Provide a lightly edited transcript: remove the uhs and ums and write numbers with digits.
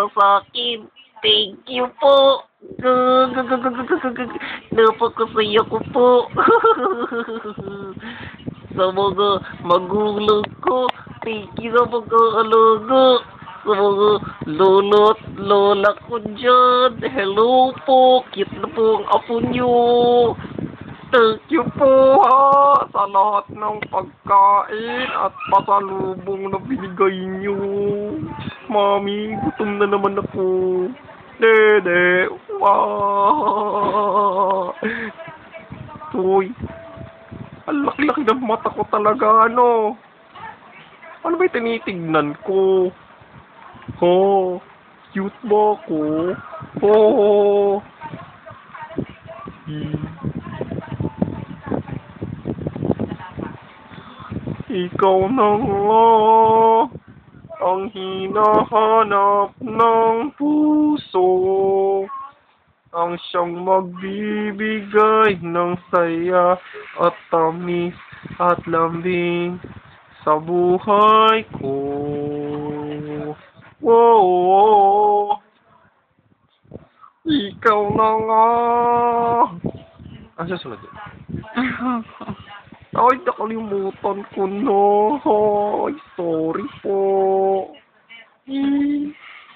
lang sa akin. Thank you po. Napakasaya ko po. Sa mga magulang ko, thank you sa pag-aalaga. Sa mga lolo at lola ko dyan, hello po. Cute na po ang apo nyo. Thank you po ha, sa lahat ng pagkain at pasalubong na binigay nyo. Mami, gutom na naman ako. Dede, wow. Uy, ang laki-laki ng mata ko talaga, ano? Ano ba yung tinitignan ko? Oh, cute ba ako? Oh. Ikaw na nga ang hinahanap ng puso, ang siyang magbibigay ng saya at tamis at lambing sa buhay ko. Wow! Ikaw na nga! Ang susunod yun? Ay, nakalimutan ko na. Ay, sorry po.